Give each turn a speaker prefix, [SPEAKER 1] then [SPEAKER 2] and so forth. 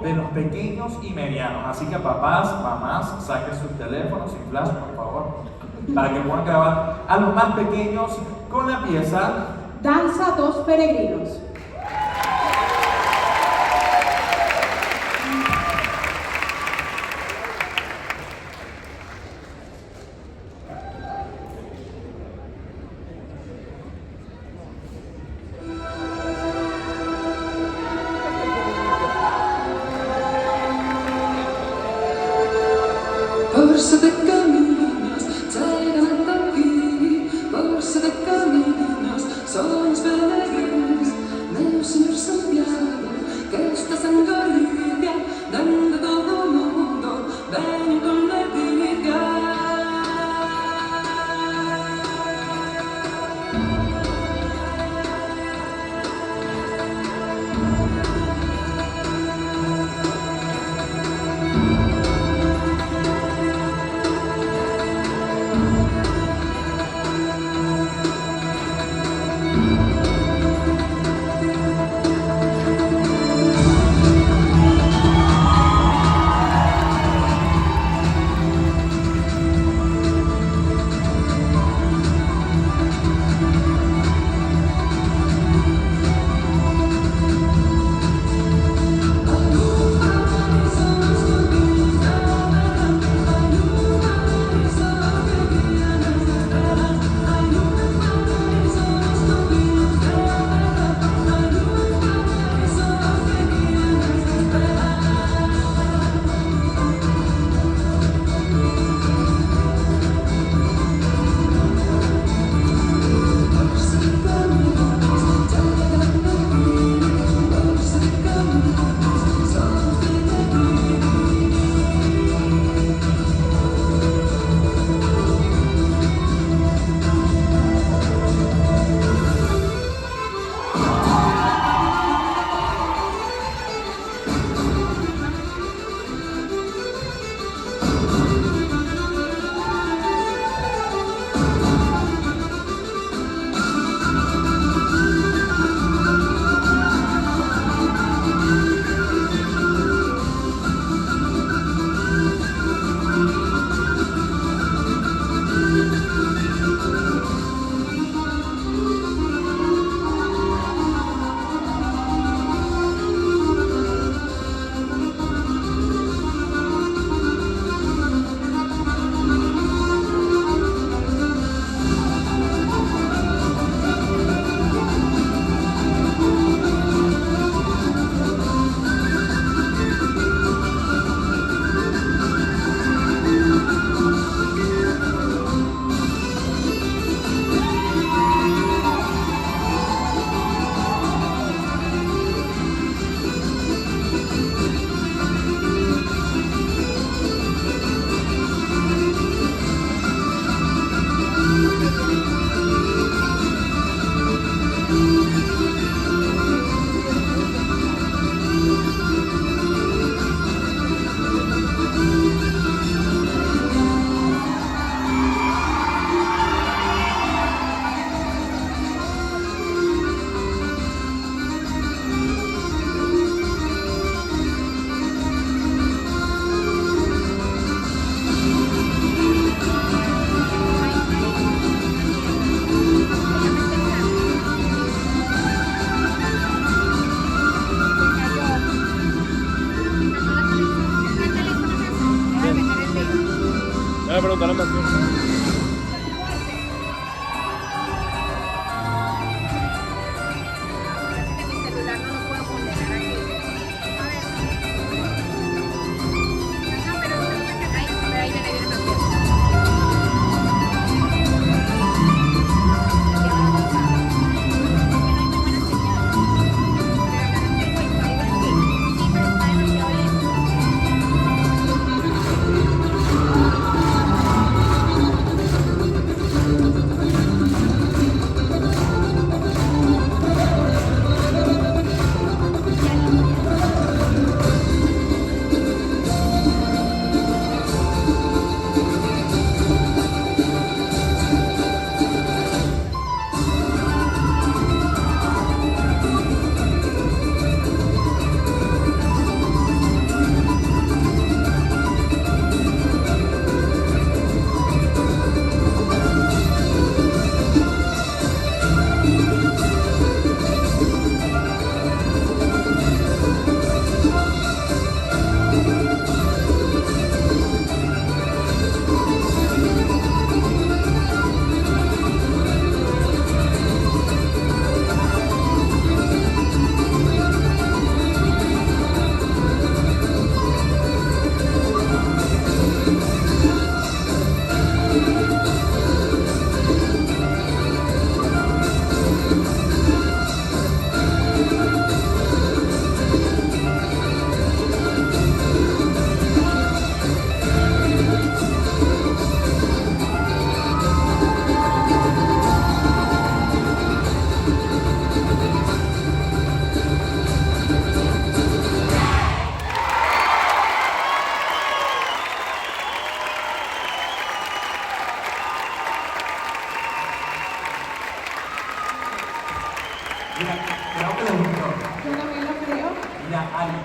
[SPEAKER 1] de los pequeños y medianos. Así que papás, mamás, saquen sus teléfonos sin flash, por favor, para que puedan grabar a los más pequeños con la pieza
[SPEAKER 2] Danza dos peregrinos.
[SPEAKER 3] Borsa de caminos, llegan hasta aquí. Borsa de caminos, son los peregrinos. Meu Señor Santiago, que estás en Galicia, dando todo el mundo, ven con la dignidad.
[SPEAKER 1] Mira, creo que les gustó.
[SPEAKER 2] Yo también lo creo.
[SPEAKER 1] Mira, Ali.